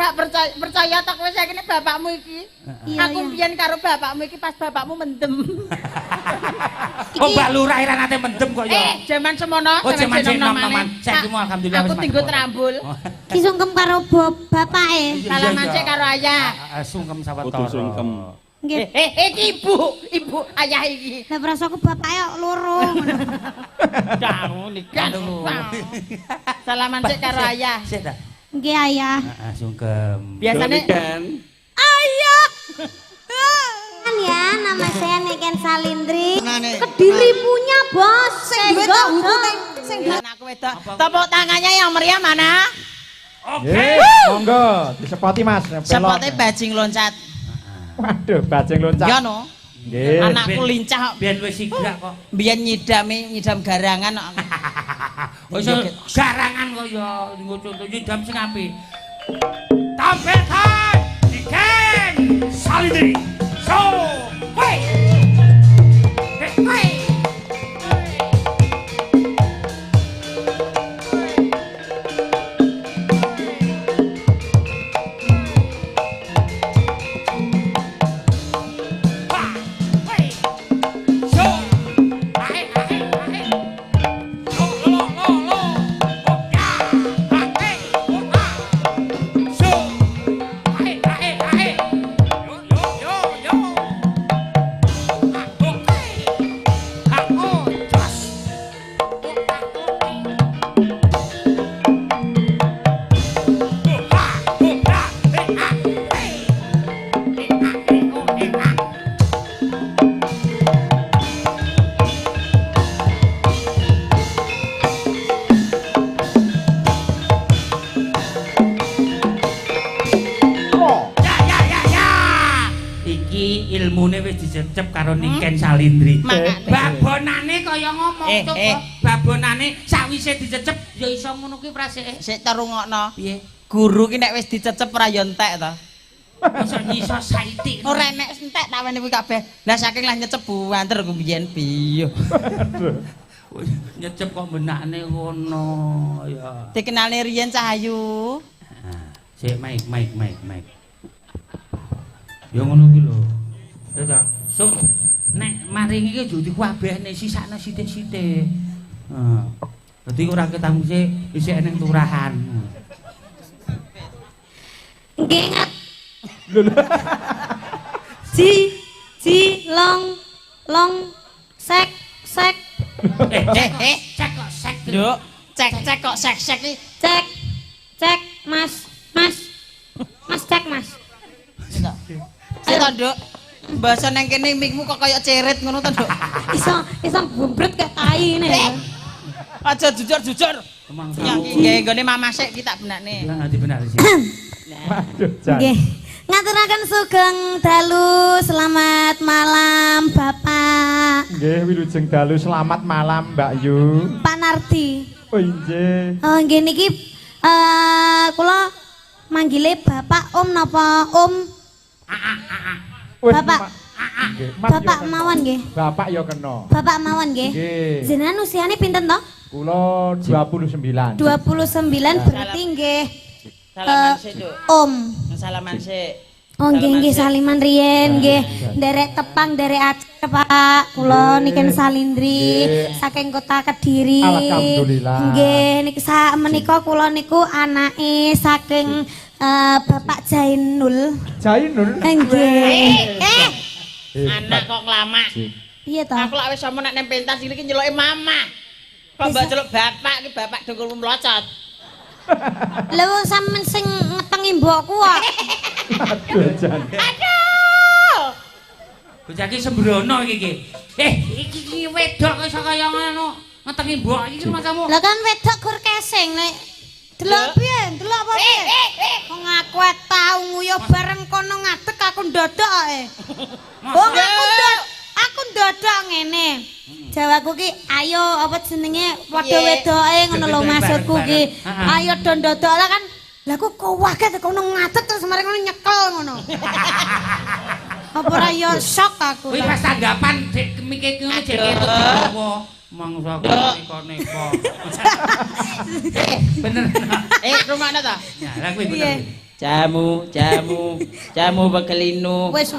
Gak percaya tak kowe saiki bapakmu iki. Aku mbiyen karo bapakmu iki pas bapakmu mendem. Oh, Mbak Lurah ora nate mendem kok ya. Jaman semono. Oh, jaman nom-noman. Saiki mu alhamdulillah wis. Aku tinggo trambul. Ki sungkem karo bapake. Salaman sik karo ayah. Sungkem sawetara. Kudu sungkem. Nggih. Iki ibu ayah iki. Lah prasaku bapake loro ngono. Kamu nikah. Salaman sik karo ayah. Sik ta. Nggih ayah. Heeh, sungkem. Biasane Ayah. Kan ya nama saya Niken Salindri. Kediri punya bos. Sing anakku wedok. Tepuk tangannya yang meriah mana? Oke. Monggo disepoti Mas. Sepote bajing loncat. Waduh, bajing loncat. Ya no. Nggih. Anakku lincah. Biyen wis sigrak kok. Biyen nyidam garangan. Oh iso garangan kok ya nggo conto nyidam sing apik. Tampilkan Niken Salindri. So, wait. Wait. Ilmune wis dicecep karo Niken Salindri. Babonane kaya ngomong to kok. Babonane sawise dicecep ya iso ngono kuwi prasike. Sik terungokno. Piye? Guru ki nek wis dicecep ora yo entek to. Iso nyiso saiti. Ora nek entek tak wene kuwi kabeh. Lah saking lah nyecep buanter ku biyen piye. Nyecep kok benakne ngono ya. Dikenalne riyen Cahayu. Sik mic. Ya ngono ki lho. Ya ta. Sok nek maringi ki yo dikuwabehne sisakne sithik-sithik. Heeh. Dadi ora ketemu sik isih eneng turahan. Nggih ngat. Long sek. Cek kok sek. Nduk, cek kok sek iki. Cek Mas cek Mas. Ayo Nduk. Bahasa nang kene mikmu kok kaya cerit ngono to, Nduk. Iso bumbret kayak tai ne. Aja jujur. Emang Ya nggih nggone mama sik ki tak benakne. Lah ngerti benar sih. Waduh, Jan. Nggih. Ngaturaken sugeng dalu, selamat malam Bapak. Nggih, wilujeng dalu selamat malam Mbak Yu. Pak Nardi. Oh nggih. Oh nggih niki kula manggile Bapak Om napa Om? Wis, Bapak. Nggih, Mas yo Bapak kena. mawon nggih. Bapak yo kena. Bapak mawon nggih. Nggih. Jenengan usiane pinten to? Kula 29. 29 berarti nggih Salaman sik, Nduk. Om. Salaman sik. Oh nggih saliman riyen nggih. Nderek tepang nderek acer Pak. Kula Niken Salindri saking kota Kediri. Alhamdulillah. Nggih niki menika kula niku anake saking Bapak Jainul. Jainul. Nggih. Anak kok nglamak. Piye to? Aku lak wis sama nek nempel tas iki nyeluke mama. Kok mbak celuk bapak iki bapak dengkulmu mlocot. Lha wong sampean sing ngetengi mbokku kok. Aduh, Jan. Aduh. Bocah iki sembrono iki. Iki wedok kok iso kaya ngono. Ngetengi mbok iki masamu. Lah kan wedok gur kesing nek delok piye? Delok apa piye? Wong aku tau nguyu bareng kono ngadeg aku ndodok ae. Wong aku ndodok ngene. Jawaku ki ayo apa jenenge padha wedoke ngono lho maksudku ki. Ayo do ndodok lah kan. Lah kok kuwake kono ngadeg terus mari ngono nyekel ngono. Apa ora yo shock aku. Kuwi pas tanggapan dik mikir ngono jek ketut apa. Mangsa neko. Bener. Rumakna ta? Ya, lah kuwi bener. Jamu bekelinu. Wis.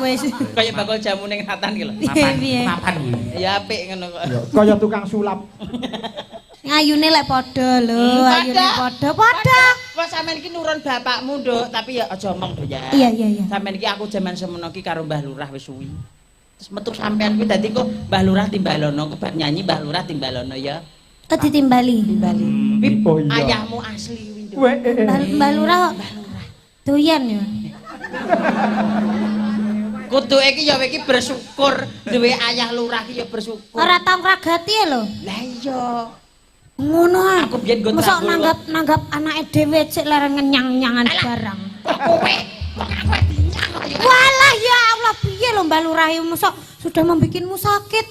Kayak bakal jamu ning hatan ki lho. Piye? Mapan kuwi. Ya apik ngono kok. Ya, kaya tukang sulap. Ngayune lek padha lho, ayune padha. Wong sampean iki nurun bapakmu, Nduk, tapi ya aja omong, Nduk ya. Iya. Sampean iki aku jaman semono ki karo Mbah Lurah wis suwi. Terus metu sampean kuwi dadi kok Mbah Lurah timbalono, kok bab nyanyi Mbah Lurah timbalono ya. Kok ditimbali? Timbali. Oh iya. Ayahmu asli kuwi, Nduk. Weh, Mbah Lurah doyan ya. Kuduke iki ya iki bersyukur duwe ayah lurah iki ya bersyukur. Ora tau ngragati lho. Lah iya. Ngono ae. Aku biyen nggon mosok trambul. nanggap anake dhewe cek larang nyang-nyangan barang. Kowe aku dinyang ya. Walah ya Allah, piye lho Mbak Lurah mosok sudah membikinmu sakit.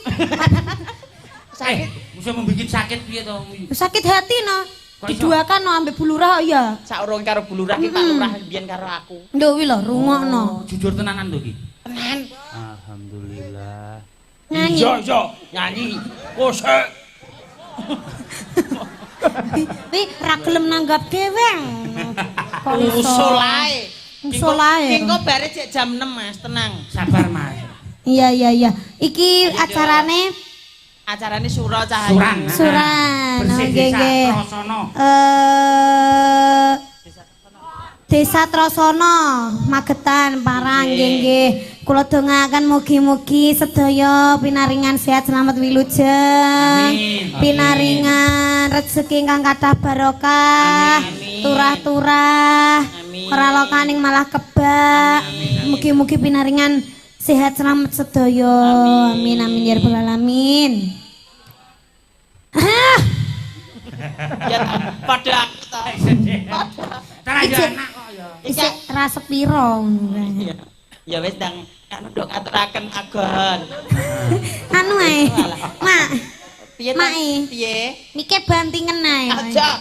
Sakit. Bisa membikin sakit piye to? Sakit hati no. Kok iso? Diduakan no ambek Bu Lurah ya. Saurung karo Bu Lurah ki Pak Lurah biyen karo aku. Nduk wi lho rungokno. Jujur tenanan lho iki. Tenan. Alhamdulillah. Nyanyi. Iya, nyanyi. Kosek. Wi ra gelem nanggap dhewe. Kok iso? Usul ae. Usul ae. Engko bare cek jam 6, Mas, tenang. Sabar, Mas. Iya. Iki acarane Sura Cahayu. Suran. Bersih Nggih, desa nggih. Trosono. Desa Trosono, Magetan, Parang, nggih. Kula dongaaken mugi-mugi sedaya pinaringan sehat selamat wilujeng. Amin. Pinaringan rezeki ingkang kathah barokah. Amin. Turah-turah. Amin. Ora lokaning malah kebak. Mugi-mugi pinaringan sehat selamat sedaya. Amin amin ya rabbal alamin. Ya padha aku to. Cara Ijek. anak kok ya. Isik rasa piro? Iya. Ya wis ndang ndok aturaken agon. Anu ae. Mak, Piye to? Mak, Piye? mike bantingen ae. Aja.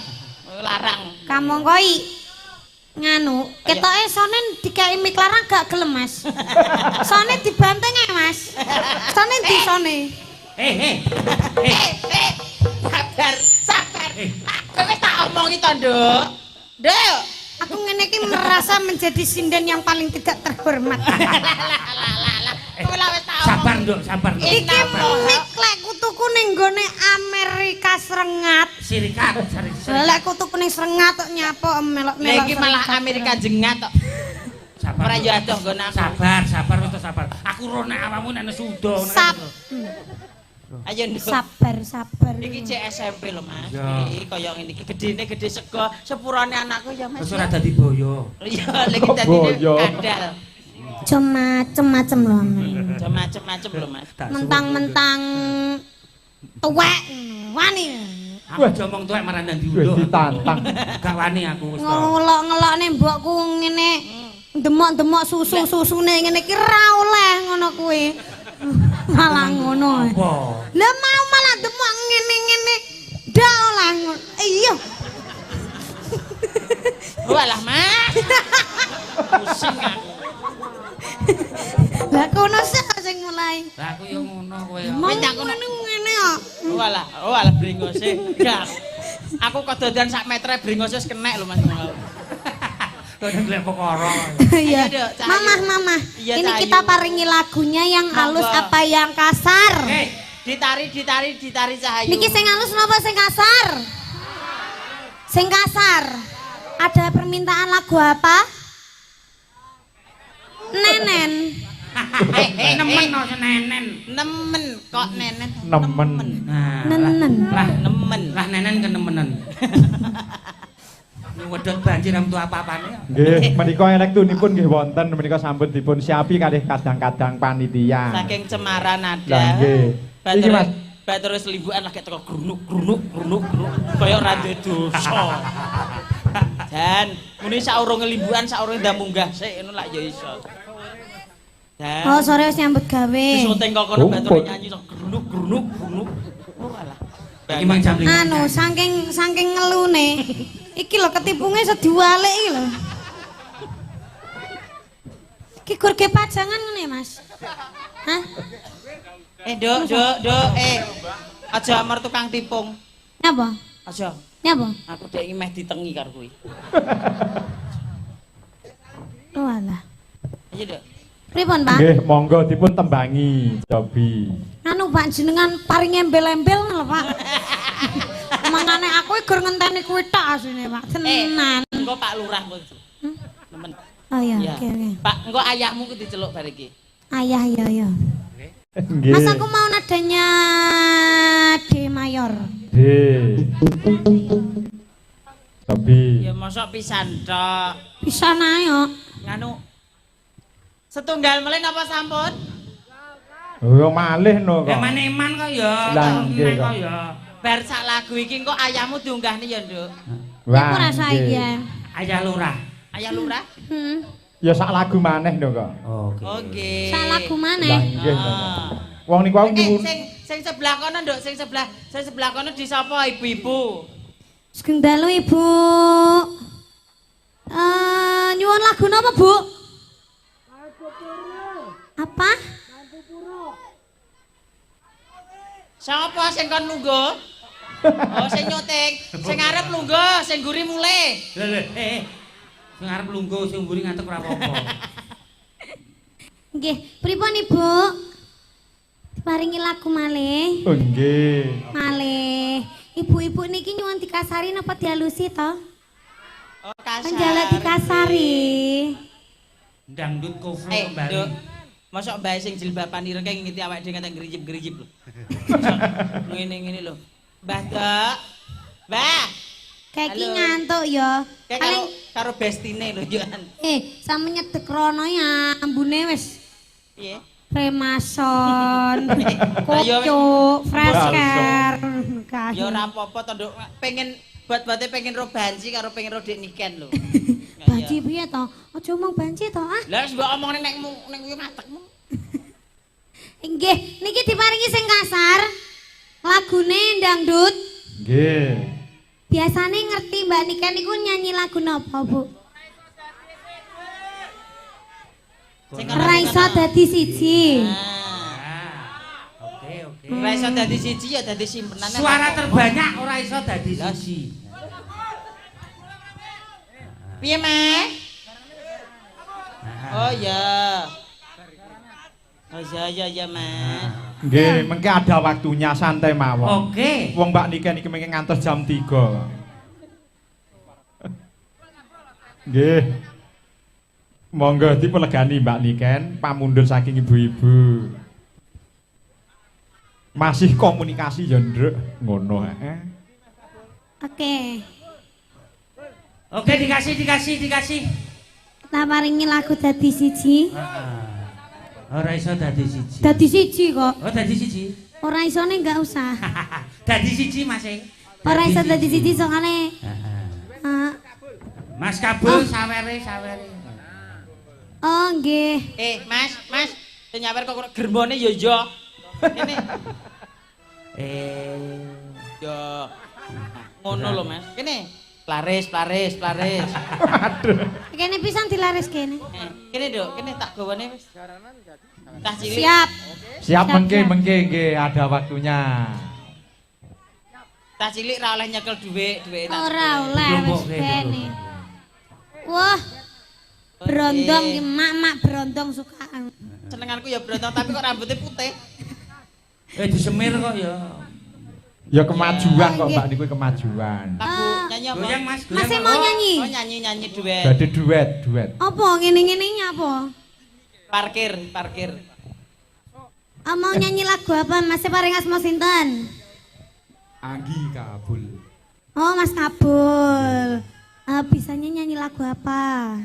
Larang. Kamu koi nganu, ketoke sone dikai mik larang gak gelem, Mas. Sone dibanteng ae, Mas. Sone ndi sone? Sabar. Kowe wis tak omongi to, Nduk. Nduk. Aku ngene iki merasa menjadi sinden yang paling tidak terhormat. Kowe lah wis tak Sabar, omongi. Nduk, sabar. Nduk. Iki mik lek kutuku ning gone Amerika Serengat. Sirikat, Lek kutuku ning Serengat kok nyapok melok-melok. Iki malah Amerika jengat tok. Sabar. Ora yo adoh nggon aku. Sabar, wis to sabar. Aku ro nek awakmu nek sudo. Ayo Nduk. Sabar. Iki cek SMP lho, Mas. Ya. Iki kaya ngene iki gedene gede sego, sepurane anakku ya, Mas. Wis ora dadi boyo. Iya, lagi dadi Boyo. kadal. Macem-macem lho. Macem-macem lho, Mas. Mentang-mentang tuwek wani. Aku aja omong tuwek marang nang Weh, diundhuh. ditantang. Gak wani aku wis to. Ngelok-ngelokne mbokku ngene demok-demok susu-susune ngene iki ra oleh ngono kuwi. Malah ngono. Apa? Lah mau malah demok ngene-ngene. Ndak oleh ngono. Iya. Walah, Mas. Pusing aku. Lah kono sing mulai. Lah aku yo ngono kowe. Mau Wis aku ngene kok. Walah brengose. Ya. Aku kedodan sak metre brengose wis kenek lho, Mas. Kok ndelok perkara. Iya. Ayo, Dok, Cahayu. Mama. Iya, Ini Cahayu. kita paringi lagunya yang halus Monggo. apa yang kasar? Ditari Cahayu. Niki sing halus napa sing kasar? Sing kasar. Ada permintaan lagu apa? Nenen. Nemen no senenen. Nemen kok nenen. Nemen. Nah, Nenen. Lah Nemen. lah nenen kenemenen. Wedhot banjir am apa-apane. Nggih, menika elektunipun nggih wonten menika sampun dipun siapi kalih kadang-kadang panitia. Saking cemaran Lah ada. nggih. Iki Mas, Terus limbukan lagi teko grunuk kaya ora duwe dosa. Dan muni saurunge limbukan saurunge ndang munggah sik ngono lak ya iso. Dan Oh, sore wis nyambut gawe. syuting kok kono Rumput. bature nyanyi sok grunuk. Oh alah. Iki mang jam 5. Anu, saking ngelune. Iki lho ketipunge sediwalik iki lho. Iki gurge pajangan ngene, Mas. Hah? Duk, aja amar tukang tipung. Nyapa? Aja. Nyapa? Aku dek iki meh ditengi karo kuwi. Alah. Ayo, Dok. Pripun, Pak? Nggih, monggo dipun tembangi Cobi. Anu Pak jenengan paring embel-embel lho, Pak. Mangane aku iki gur ngenteni kuwi tok asline, Pak. Tenan. Engko Pak Lurah kok. Nemen. Oh iya, Ya. oke oke. Pak, engko ayahmu ku diceluk bar iki. Ayah iya. Nggih. Mas aku mau nadanya D mayor. D. Cobi. Ya mosok pisan tok. Bisa ayo. Nganu. Setunggal melih napa sampun? Oh, malih no kok. Eman-eman kok ya. Lah, nggih, kok kok. ya. Bar sak lagu iki engko ayahmu diunggahne ya, Nduk. Aku rasa nggih. iki ya. Ayah lurah. Ayah Lurah. Ya sak lagu maneh no kok. Oke. Oke. Sak lagu Lah maneh. nggih to. Ah. Wong niku aku nyuwun. Sing sebelah kono, Nduk, sing sebelah kono di sapa ibu-ibu? Sugeng dalu Ibu. Nyuwun lagu napa, Bu? Apa? Sapa sing kon lungguh? Oh, sing nyuting, sing arep lungguh, sing guri mulih. Lho, sing arep lungguh, sing mburi ngantuk ora apa-apa. Nggih, pripun Ibu? Paringi lagu malih. Oh nggih. Malih. Ibu-ibu niki nyuwun dikasari napa dialusi to? Oh, kasar. Penjala dikasari. Dangdut kofro Nduk. kembali. Mosok bae sing jilbaban ireng ngiti awake dhewe nganti gerijip-gerijip lho. Ngene-ngene lho. Mbah, Dok. Mbah. Kayak ki Halo. ngantuk ya. Kayak Paling karo bestine lho, Joan. sama nyedek rono ya ambune wis Piye? Remason, Ayo, kucuk, fresh care. Ya ora apa-apa to, Nduk. Pengen buat-buate pengen ro banci karo pengen ro Dik Niken lho. Banci piye to? Aja omong banci to ah. Lah wis mbok omong ning kuwi matekmu. Nggih, niki diparingi sing kasar. Lagune dangdut. Nggih. Biasane ngerti Mbak Nika niku nyanyi lagu napa, Bu? Sing Ora iso dadi siji. Oke, oke. Ora iso dadi siji ya dadi simpenan. Suara terbanyak ora iso dadi siji. Piye, Mas? Oh ya. Oh ya, Mas. Nggih, mengke ada waktunya santai mawon. Oke. Wong Mbak Niken iki mengke ngantos jam 3. Nggih. Monggo dipelegani Mbak Niken pamundur saking ibu-ibu. Masih komunikasi ya, Nduk. Ngono heeh. Oke. Oke, dikasih. Kita paringi lagu dadi siji. Ora iso dadi siji. Dadi siji kok. Oh, dadi siji. Ora isone enggak usah. Dadi siji, Mas. Ora iso dadi siji soalnya Mas Kabul sawere. oh nggih. Mas, sing nyawer kok gerbone ya yo. Kene. Yo. Ngono lho, Mas. Kene. Plaris. Aduh. Kene pisan dilaris kene. Kene, Dok. Kene tak gawane wis. Cah cilik. Siap. Siap mengke nggih ada waktunya. Cah cilik ra oleh nyekel dhuwit tak. Ora oleh wis kene. Wah. Brondong ki mak brondong sukaan. Senenganku ya brondong tapi kok rambutnya putih. Disemir kok ya. Ya kemajuan kok Mbak niku kemajuan. Lagu nyanyi apa? Goyang, Mas. Masih mau nyanyi? Oh, nyanyi duet. Badhe duet. Apa ngene-ngene apa? Parkir. Mau nyanyi lagu apa? Masih paring asma sinten? Anggi Kabul. Oh, Mas Kabul. Bisanya nyanyi lagu apa?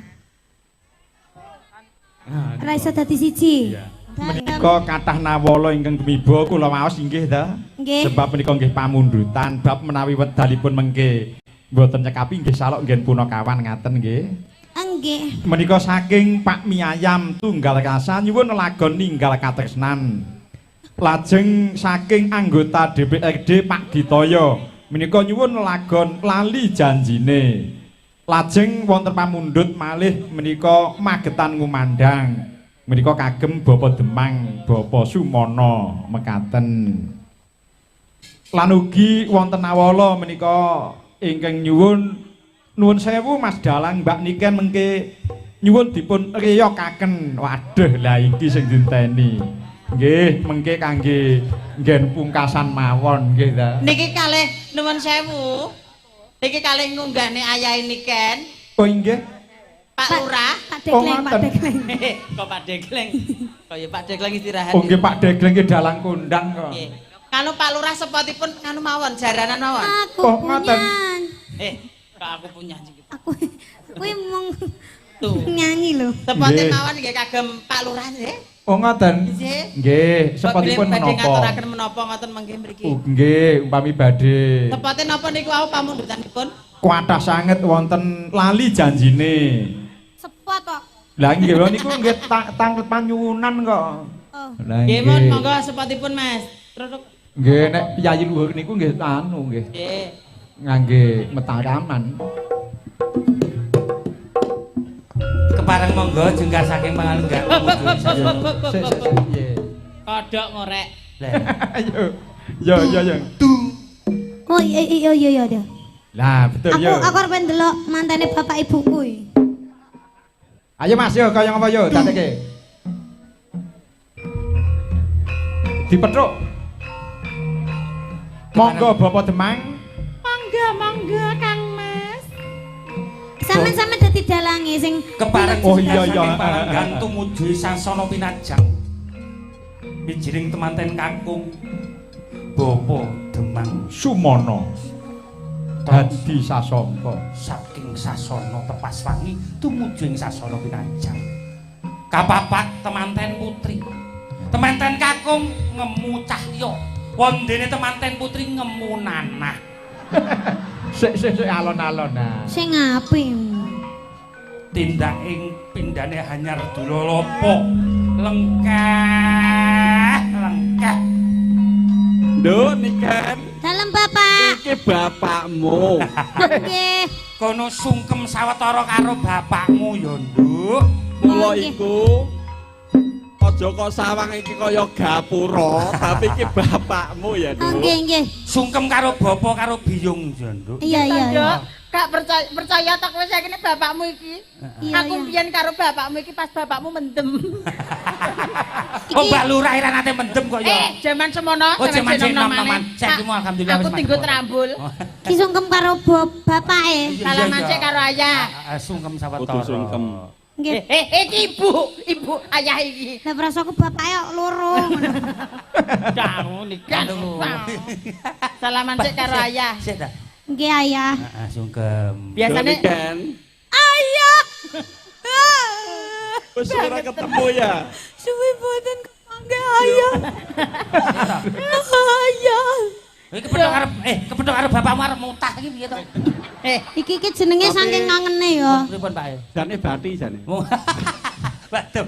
Raisa dadi siji. Menika kathah nawala ingkang gemiba kula maos inggih ta. Nggih. Sebab menika nggih pamundutan bab menawi wedalipun mengke mboten nyekapi nggih salok nggih punakawan ngaten nggih. Nggih. Menika saking Pak Miyayam tunggal kasa nyuwun lagon ninggal katresnan. Lajeng saking anggota DPRD Pak Gitoyo menika nyuwun lagon lali janjine. Lajeng wonten pamundhut malih menika magetan ngumandang. Menika kagem Bapak Demang, Bapak Sumono mekaten. Lan ugi wonten awala menika ingkang nyuwun nuwun sewu Mas Dalang Mbak Niken mengke nyuwun dipun riyokaken. Waduh, lah iki sing dinteni. Nggih, mengke kangge nggen pungkasan mawon nggih ta. Niki kalih nuwun sewu. Niki kalih ngunggahne ayahe Niken. Oh nggih. Pak Lurah. Pak Dekleng, Pak Dekleng. Kok Pak Dekleng? Kaya Pak Dekleng istirahat. Oh nggih Pak Dekleng ki dalang kondang kok. Nggih. Kanu Pak Lurah sepatipun nganu mawon, jaranan mawon. Aku Oh, punya. ngoten. Kok aku punya iki. Aku mung Tuh. nyanyi lho. Sepote Nggih. mawon nggih kagem Pak Lurah nggih. Oh ngoten. Nggih. Nggih, sepatipun Badhe menapa? ngaturaken menapa ngoten mangke mriki. Oh nggih, umpami badhe. Sepote napa niku wau pamundutanipun? Kuatah sanget wonten lali janjine. Sepot kok. Lah nggih lho niku nggih tanglet panyuwunan kok. Oh. Lah Nggih mon monggo sepotipun Mas. Terus nggih nek piyayi luhur niku nggih anu nggih. nggih. Ngangge metaraman. Kepareng monggo jengkar saking pangalenggan Sik piye? Kodhok ngorek. Lah Yo. Yo. Oh iya. Lah betul yo. Aku arep ndelok mantene bapak ibuku iki. Ayo Mas yo kaya ngapa yo dateke. Dipethuk. Monggo Bapak Demang. Monggo Kang Mas. Sampeyan dadi dalange sing kepareng Oh, iya, saking iya. pangalenggan tumuju sasana pinajang. Mijiring temanten kakung Bapa Demang Sumono. Dadi sasongko. saking sasana tepas wangi tumuju ing sasana pinajang. Kapapat temanten putri. Temanten kakung ngemu cahya. Wondene temanten putri ngemu nanah. Sik alon-alon nah. sing apik. Tindak ing pindhane hanyar dulolopo. Lengkeh. Nduk Niken, Dalem bapak. iki bapakmu. Nggih. Kono sungkem sawetara karo bapakmu ya, Nduk. Mula Nggih. iku aja kok sawang iki kaya gapura, tapi iki bapakmu ya, Oh Nduk. nggih. Sungkem karo bapa karo biyung ya, Nduk. Iya. Kak percaya tak kowe saiki bapakmu iki. Iya, Aku iya. mbiyen karo bapakmu iki pas bapakmu mendem. Oh, Mbak Lurah ira nate mendem kok ya. Jaman semono. Oh, jaman nom-noman. nom-noman. Saiki mu alhamdulillah Aku wis tinggo mabur. trambul. Ki sungkem karo bapake. Iya, Salaman iya. sik karo ayah. Sungkem sawetara. Kudu sungkem. Nggih. Iki ibu ayah iki. Lah prasaku bapake kok loro. Kamu nikah. Aduh. Salaman sik karo ayah. Sik ta. Nggih ayah. Sungkem. Nduk Biasane Niken, Ayah. wis ora ketemu ya. Suwi boten kemangga ayah. Ayah. Iki kepethuk karo bapakmu arep mutah iki piye to? Iki jenenge Tapi- saking ngangene ya. Pripun, Pak? Jane bati jane. Waduh.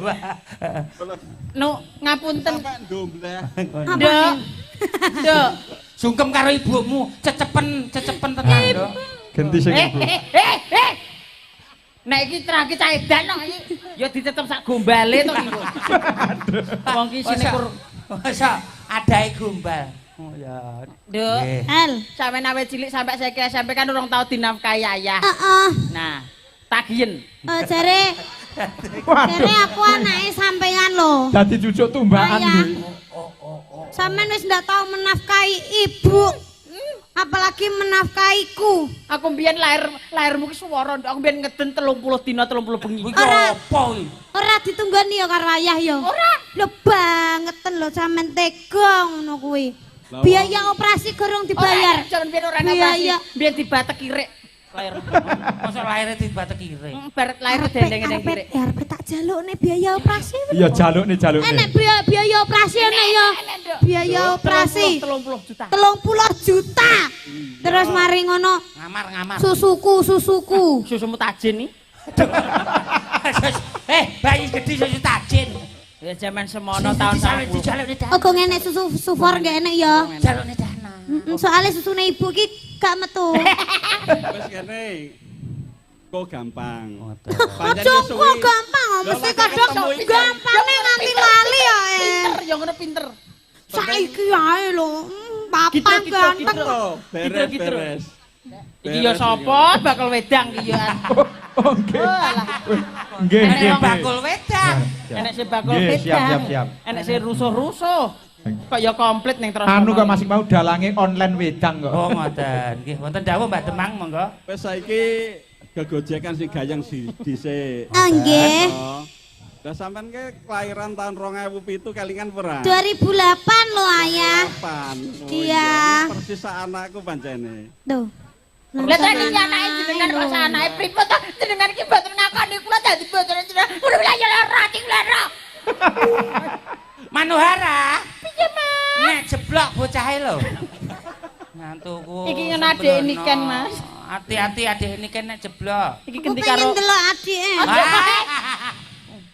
nu ngapunten. Sampai ndombleh. Nduk. Nduk. Sungkem karo ibumu, cecepen tenan, Nduk. Ganti sing ibu. Nek iki terakhir cah edan no iki ya ditetep sak gombale to iki. Wong ki sine kur. Masa adae gombal. Oh ya. Nduk. Nggih. El. Sampe nawe cilik sampai saiki SMP kan urung tau dinafkahi ayah. Heeh. Nah, tagiyen. Jare aku anake sampean lho. Dadi cucuk tumbakan Ayah. kuwi. Sampean wis ndak tau menafkahi ibu. Apalagi menafkahiku. Aku mbiyen lahirmu ki swara, Nduk. Aku mbiyen ngeden 30 dina 30 bengi. Kuwi Ora. apa iki? Ora ditunggoni ya karo ayah ya. Ora. Lho bangeten lho sampean tega ngono kuwi. Biaya operasi gorong dibayar. Jaman biyen ora Iya, operasi. iya. Biyen dibatek kirek. Lahir. Masa lahirnya dibatek kiri. Bar lahir dendeng-dendeng kirek. Arep tak jalukne biaya operasi. Iya jalukne. Enek biaya operasi enek ya. Biaya operasi 30 juta. 30 juta. Terus mari ngono Ngamar. susuku. Susumu tajin nih. Bayi gede susu tajin. Ya zaman semono tahun 90. Jalukne dana. Ogo ngene susu sufor gak enek ya. Jalukne dana. Soale susune ibu ki gak metu. Wis kene. Kok gampang. Aja kok gampang, mesti kadang gampane nganti lali ya. Pinter, ya ngono pinter. Saiki ae lho, papa ganteng. Beres. Iki ya sapa bakal wedang iki ya. Oh nggih. Walah. Nggih Enek nggih. wong bakul wedang. Siap. Enek sing bakul Nggih, wedang. siap. Enek sing rusuh-rusuh. Kok ya komplit ning terus. Anu kok masih mau dalange online wedang kok. Oh ngoten. Nggih, wonten dawuh Mbak Demang monggo. Wis saiki gegojekan sing gayeng dhisik. Ah, nggih. Oh. Lah sampean ke kelahiran tahun 2007 kelingan ora? 2008 lho ayah. Kapan? Oh, Iya. Persis sak anakku pancene. Tuh. Lah ta iki anake jenengan kok anake pripun to? Jenengan iki mboten ngakoni kula dadi bojone jenengan. Udah lah ya lara iki lara. Manuhara. Piye, Mas? Nek jeblok bocahe lho. Ngantuku. Iki ngene adike niken, Mas. Hati-hati adik niken nek jeblok. Iki Aku ganti pengen karo delok adike.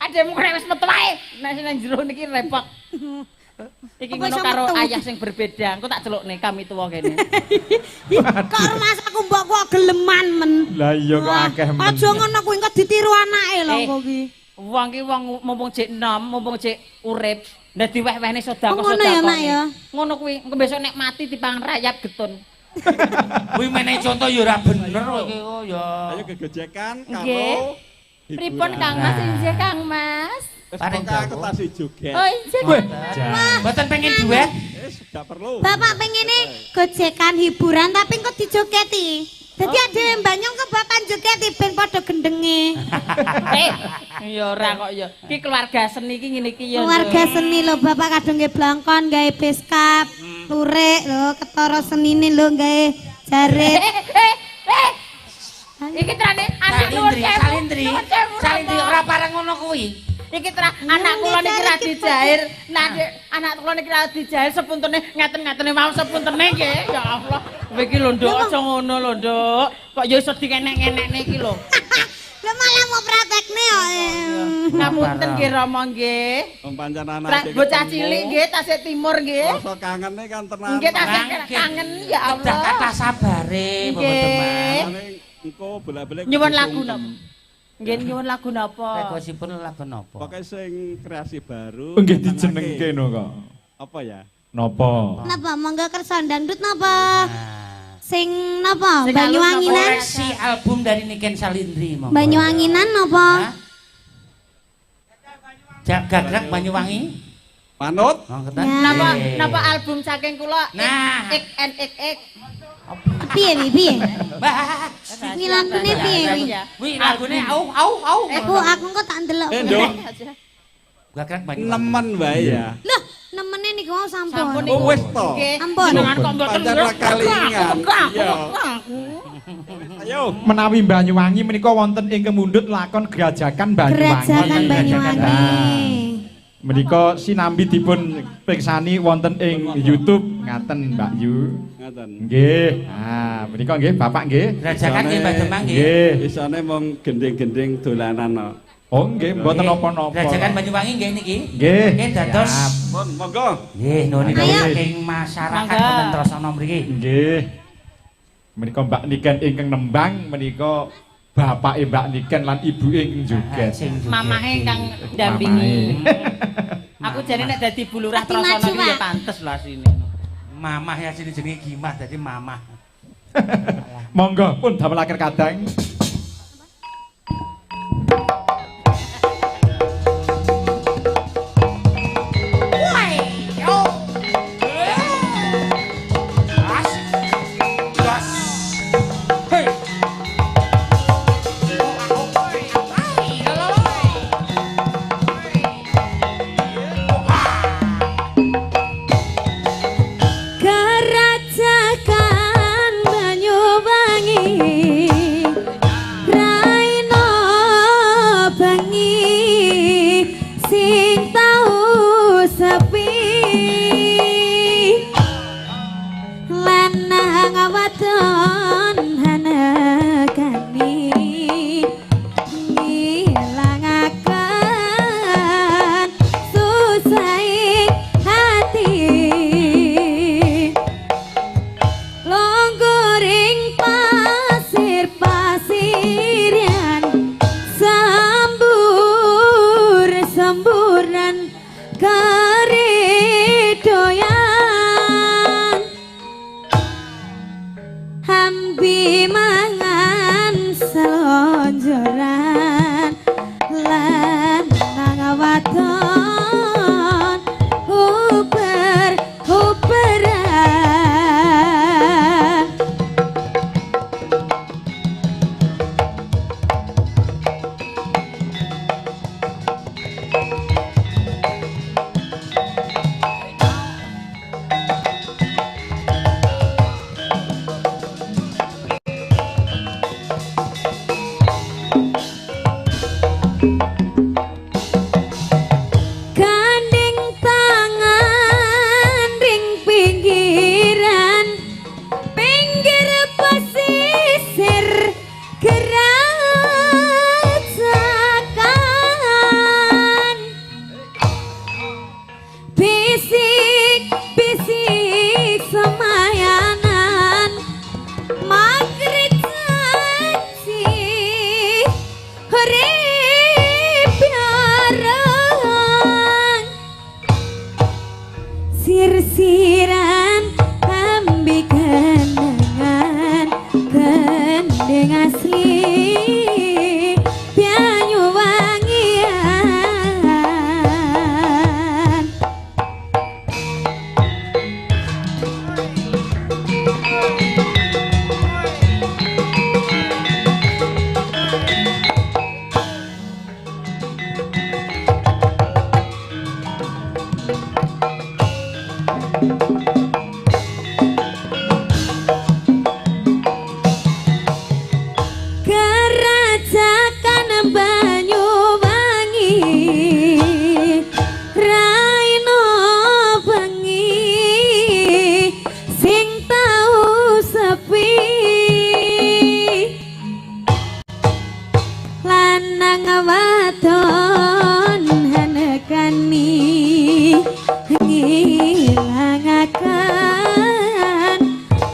adekmu kena wis metu wae. Nek sing nang jero niki repot. Iki Apa ngono iso karo metu? ayah sing berbeda. Engko tak celukne kami tuwa kene. Kok mas aku mbok kok geleman men. Lah iya kok akeh men. Aja ngono kuwi engko ditiru anake lho kok ki. Wong ki wong mumpung cek enom, mumpung cek urip, dadi weh-wehne sedekah Oh, ngono ya, Mak, ya? Ngono kuwi, engko besok nek mati dipangan rayap getun. Kuwi menehi contoh ya ora bener kok iki kok ya. Ayo gegojekan Nggih. karo Pripun Kang Mas, injih Kang Mas? Paling aku tasih joget. Oh, injih. Mboten pengen duet. Gak perlu. Bapak pengene gojekan hiburan tapi kok dijogeti. Dadi ade mbanyong kebakan jogeti ben padha gendenge. Ya ora kok ya. Iki keluarga seni iki ngene iki ya. Keluarga seni lho Bapak kadung nggih blangkon gawe beskap, lurik lho ketara senine lho gawe jarit. Iki terane anak nuwun Salindri, sewu. Salindri ora parang ngono kuwi. Iki anak kula niki ra dijair. Nah, anak kula niki ra dijair sepuntene ngaten-ngatene mau sepuntene nggih. Ya Allah. Kowe iki lho, Nduk, aja ngono lho, Nduk. Kok ya iso dikenek-enekne iki lho. Lah malah mau praktekne kok. Ngapunten nggih Rama nggih. Wong pancen anak Bocah cilik nggih tasik timur nggih. Rasa kangene kan tenan. Nggih tasik kangen ya Kedah Allah. kata sabare, Bapak Nggih. Demang. Engko bola-balik Nyuwun lagu napa? Nggih nyuwun lagu napa? Requesipun lagu napa? Pokoke sing kreasi baru. Nggih nyenengake. dijenengke no kok. Apa ya? Napa? Napa mangga kersa dangdut napa? Nah, Sing napa? Sing Banyuwanginan? koleksi album dari Niken Salindri monggo. Banyuwanginan napa? Hah? Gagrak Banyuwangi. Manut. Oh, ngeten. Napa album saking kula? Nah. Ik. Piye piye? Mbah. Kuwi lagune piye kuwi? Wih, lagune au. Aku kok tak ndelok. Nduk, Gagrak Banyuwangi. nemen wae ya. Loh, nemene niku mau Sampun sampun. Oh, wis to. Ampun. Jenengan kok mboten Pancen ra kalingan. Iya. Ayo. Menawi Banyuwangi menika wonten ing kemundhut lakon Grajakan Banyuwangi. Gerajakan Banyuwangi. Menika sinambi dipun pirsani wonten ing YouTube ngaten Mbak Yu. Ngaten. Nggih. Nah, menika nggih Bapak nggih. Grajakan nggih Mbak Demang nggih. Nggih. Isane mung gending-gending dolanan no. Oh nggih, mboten napa-napa. Grajakan Banyuwangi nggih niki. Nggih. Nggih dados. Siap. Pun monggo. Nggih, nuwun Ayo. saking masyarakat Mangga. wonten Trasana mriki. Nggih. Menika Mbak Niken ingkang nembang menika bapake Mbak Niken lan ibuke ingkang joget. Sing joget. Mamahe kang Mamahe. dampingi. Aku jane nek dadi bulurah Tapi Trasana maju, iki ya Pak. pantes lho asine. Mamah ya sini jenenge Gimah dadi mamah. Monggo pun damelaken kadang. Gerajakan Banyuwangi wadon uber-uberan. Gandeng tangan ring pinggiran, pinggir pesisir gerasakan. Bisik-bisik semayanan, maghrib janji urip yarang. Sir-siran ambi kenangan, gendeng asli Banyuwangian. Kerajaan Banyuwangi, raino bengi sing tau sepi. Lanang wadon hanekani ngilangaken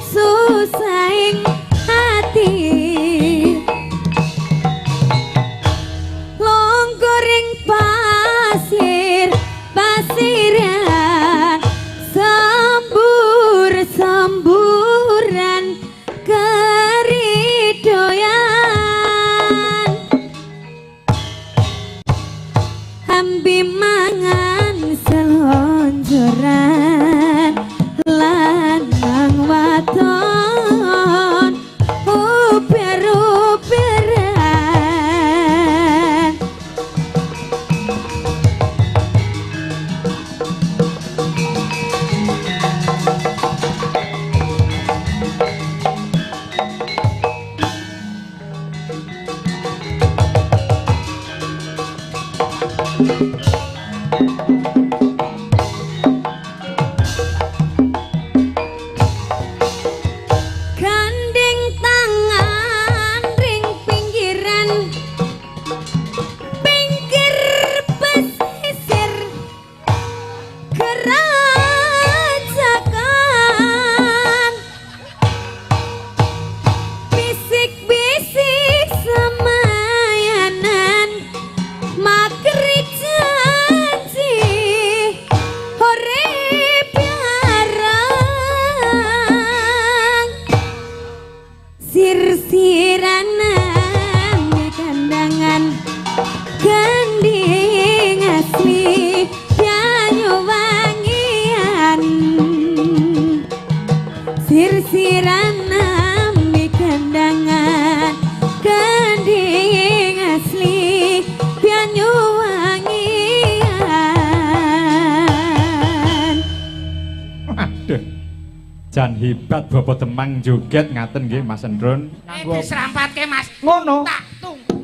susahing hati. Longgoring pasir pasiran, sembur-semburan keridoyan. Ambi mangan selonjoran, lanang wadon uber-uberan. Gandeng tangan ring pinggiran, pinggir pesisir gerasakan. Bisik-bisik semayanan, maghrib janji urip yarang. Sir-siran ambi kandangan, gending asli Banyuwangian. Sir-siran ambi kandangan, gending asli Banyuwangian. Aduh. Jan hebat Bapak Demang joget ngaten nggih Mas Endron. Diserampatke Mas. Ngono. Tak tunggu.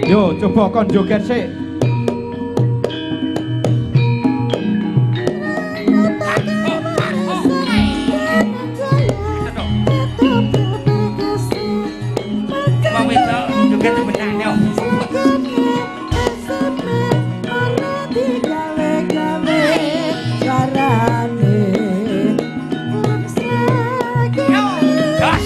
Yo coba kon joget sik. Wong wedok joget benane. Gas.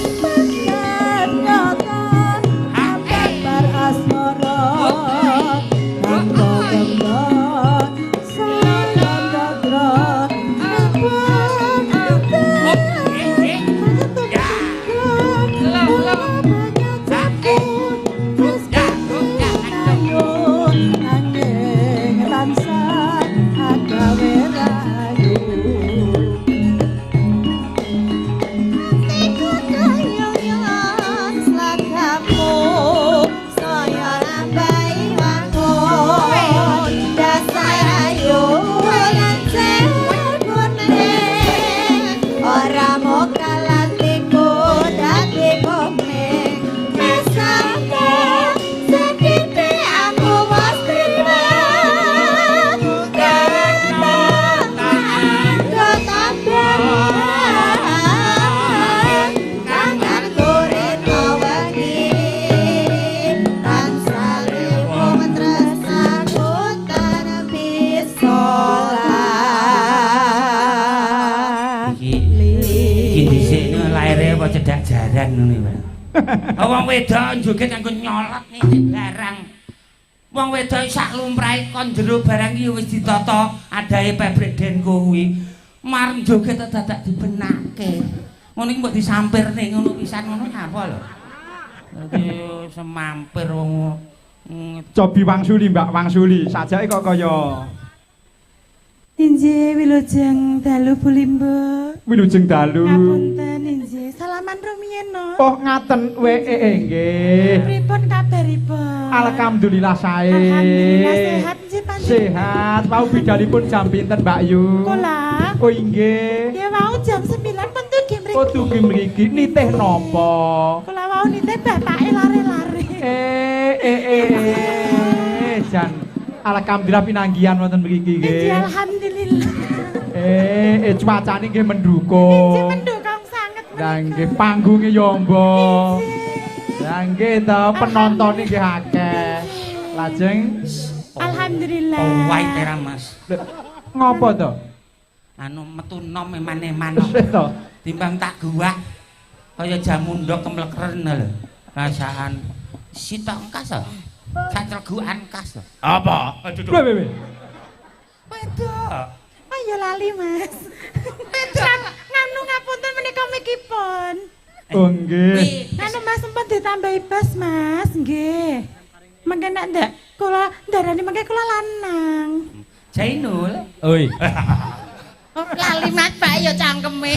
pelajaran ngono Pak. Wong wedok joget nganggo nyolot ngene barang. Wong wedok sak lumrahe kon jero barang iki wis ditata adahe pabrik den kuwi. Mareng joget dadak dibenake. Ngono iki mbok disampirne ngono pisan ngono apa lho. Dadi semampir wong Cobi wangsuli Mbak Wangsuli, sajake kok kaya Inje wilujeng dalu Bulimbo. wilujeng dalu. Ngapunten inje, salaman rumiyin no. Oh ngaten nggih. Pripun kabaripun? Alhamdulillah sae. Alhamdulillah sehat nggih panjenengan. Sehat. Wau bidalipun jam pinten Mbak Yu? Kula. Oh inggih. Ya wau jam 9 pentu nggih mriki. Oh tugi mriki nitih napa? Kula wau nitih bapake lare-lare. Jan. Alhamdulillah pinanggihan wonten mriki nggih. Inji alhamdulillah. Cuacane nggih mendukung. Inji mendukung sanget. Lah nggih panggunge yo amba. Lah nggih to penontone nggih akeh. Lajeng Alhamdulillah. wae tera Mas. ngopo to? Anu metu nom eman-eman. To. Timbang tak guwak kaya jamu ndok kemlekren lho. Rasaan sitok engkas to. Kacregukan kas to. Apa? Aduh. Weh. Wedok. Ayo lali Mas. Nganu ngapunten menika mikipun. Oh nggih. Anu Mas sempat ditambahi bas Mas, nggih. Mengke nek ndak kula ndarani mengke kula lanang. Jainul. Oi. Lali Mas Pak ya cangkeme.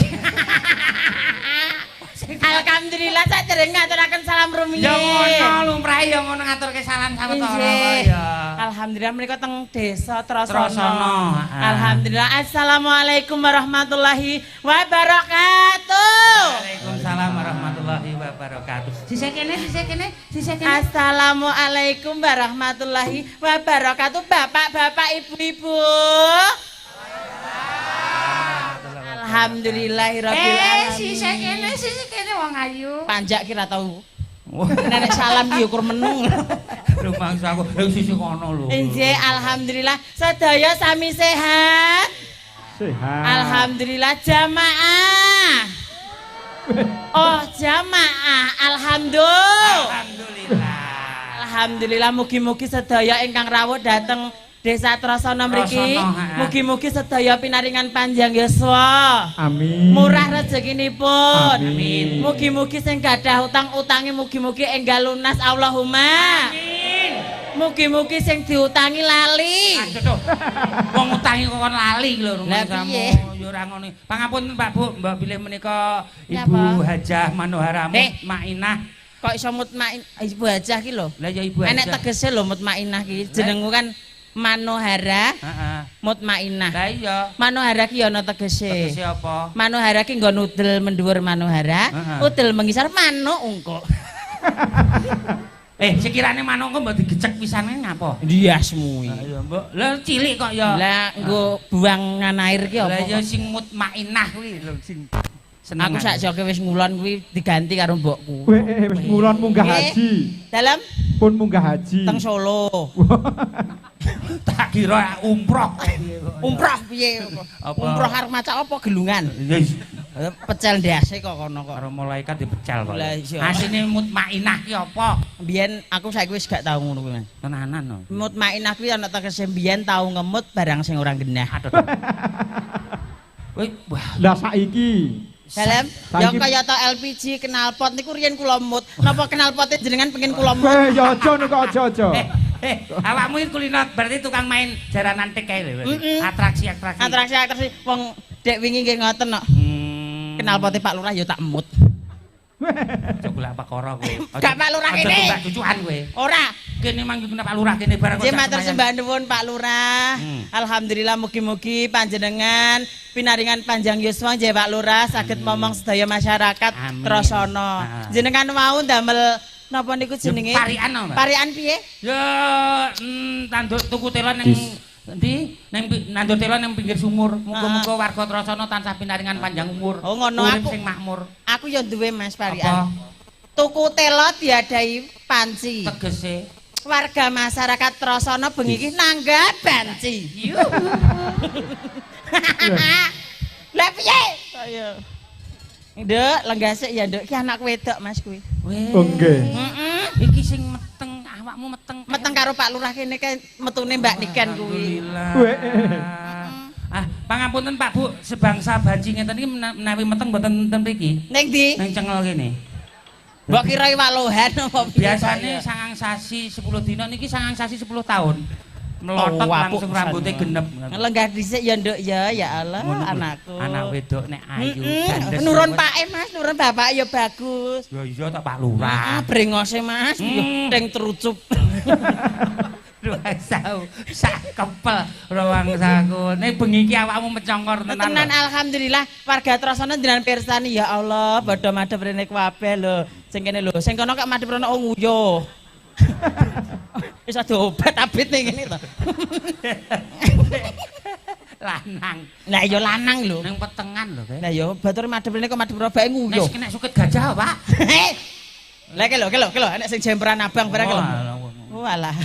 Alhamdulillah sadereng ngaturaken salam rumiyin. Ya ngono lumrahe ya ngono ngaturke salam sawetara ya. Alhamdulillah menika teng desa Trasana. Trasana. Alhamdulillah. Assalamualaikum warahmatullahi wabarakatuh. Waalaikumsalam warahmatullahi wabarakatuh. Sisih kene. Assalamualaikum warahmatullahi wabarakatuh. Bapak-bapak, ibu-ibu. Alhamdulillahirabbil alamin. Sisih kene wong ayu. Panjak kira tau. Nenek salam ki ukur menung. Lho mangsa aku sisih kono lho. Injih alhamdulillah sedaya sami sehat. Sehat. Alhamdulillah jamaah. Oh jamaah. Alhamdulillah. Alhamdulillah mugi-mugi sedaya ingkang rawuh dhateng Desa Trasana mriki. Mugi-mugi sedaya pinaringan panjang yuswa. Amin. Murah rezekinipun. Amin. Mugi-mugi sing gadah utang-utangi mugi-mugi enggal lunas Allahumma. Amin. Mugi-mugi sing diutangi lali. Aduh. Wong utangi kok lali lho Lah rumangsamu. piye? Ya ora ngono. Pangapunten Pak Bu, Mbak bilih menika Napa? Ibu Hajah Manohara Mutmainah. Kok iso mutmain Ibu Hajah ki lho. Lah ya Ibu Hajah. Enek tegese lho mutmainah ki. Jenengku kan Manohara Heeh. Mutmainah. Lah iya. Manohara ki ana tegese. Tegese apa? Manohara ki nggon udel mendhuwur Manohara, Heeh. udel mengisor manuk ungkuk. Sekirane manuk kok mbok digecek pisane ngapa? Ndiasmu Lah iya, Mbok. Lah cilik kok ya. Lah nggo buang ngan air ki apa? Lah ya sing mutmainah kuwi lho sing seneng. Aku sak joke wis ngulon kuwi diganti karo mbokku. Wis ngulon munggah haji. Dalam Pun munggah haji. teng Solo. Tak kira umroh. Umroh piye? Apa? Umroh arep macak apa gelungan? Yes. Pecel ndase kok kono kok. Karo malaikat dipecel kok. Lah iya. Asine mutmainah ki apa? Mbiyen aku saiki wis gak tau ngono kuwi, Mas. Tenanan no. Mutmainah kuwi ana tegese mbiyen tau ngemut barang sing ora genah. Aduh. Wih, wah. Lah saiki Dalam, ya kaya to LPG knalpot niku riyen kula mut. Napa knalpote jenengan pengen kula mut? ya aja niku aja. Awakmu iki kulino berarti tukang main jaranan tik kae lho. Mm-mm. Atraksi-atraksi. Atraksi wong dek wingi nggih ngoten kok. Knalpote Pak Lurah ya tak mut. Aja golek perkara kowe. Gak Pak Lurah kene. Aja mbak cucukan kowe. Ora. Kene mang Pak Lurah kene bareng Nggih matur sembah nuwun Pak Lurah. Alhamdulillah mugi-mugi panjenengan pinaringan panjang yuswa nggih Pak Lurah saged momong sedaya masyarakat Amin. Trasana. Jenengan wau ndamel napa niku jenenge? Parian no, Mbak. Parian piye? Ya tandur tuku telon ning endi? Ning nandur telon ning pinggir sumur. Muga-muga warga Trasana tansah pinaringan panjang umur. Oh ngono Urip aku. sing makmur. Aku ya duwe Mas Apa? Parian. Tuku telo diadahi panci. Tegese Warga masyarakat Trasana bengi iki nanggap banci. Lah piye? Ayo. Nduk, lenggah sik ya, Nduk. Ki anak wedok, Mas kuwi. Weh. Oh nggih. Heeh. Iki sing meteng, awakmu meteng. Meteng karo Pak Lurah kene kae metune Mbak Niken kuwi. Weh. Ah, pangapunten Pak Bu, sebangsa banci ngeten iki menawi meteng mboten ten mriki. Ning ndi? Ning cengel kene. Mbok kira walohan apa piye? Biasane sangang sasi 10 dina niki sangang sasi 10 tahun. Melotot Oh, apuk langsung rambutnya pisan. genep. Lenggah dhisik ya, Nduk ya. Ya Allah, Ngono kuwi. anakku. Anak wedok nek ayu Heeh. gandes. Nurun pake, Mas, nurun bapak ya bagus. Ya iya tak Pak Lurah. Brengose, Mas. Teng terucup. Ruasau sak kepel rawangsaku. Nek bengi iki awakmu mencongkor tenan. Tenan lho. alhamdulillah warga Trasana jenengan pirsani ya Allah, padha madhep rene kabeh lho. Sing kene lho, sing kono kok madhep rono nguyuh. Wis ada obat abit ning kene to. Lanang. Lah ya lanang lho. Ning petengan lho, Kek. Lah ya batur madhep rene kok madhep robake nguyuh. Nek suket gajah, Pak. Lah ke lho, enek sing jemperan abang barang lho. Walah.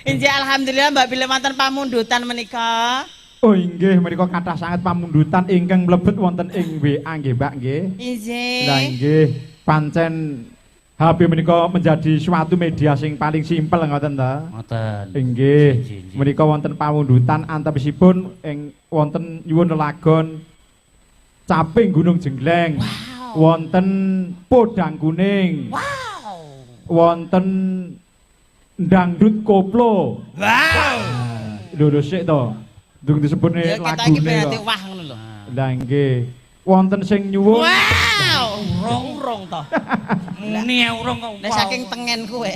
Injih alhamdulillah Mbak Bila wonten pamundutan menika. Oh inggih menika kathah sanget pamundutan ingkang mlebet wonten ing WA nggih Mbak nggih. Injih. Lah nggih pancen HP menika menjadi suatu media sing paling simpel ngoten ta. Ngoten. Inggih menika wonten pamundutan antawisipun ing wonten nyuwun lelagon Caping Gunung Jengleng. Wonten Podang Kuning. Wow. Wonten Dangdut Koplo. Wow. Lho sik to. Durung disebutne Ya kita iki lagune berarti kok. wah ngono lho. Lah nggih. Wonten sing nyuwun. Wow. Urung to. Muni urung kok. Nek saking tengen kowe.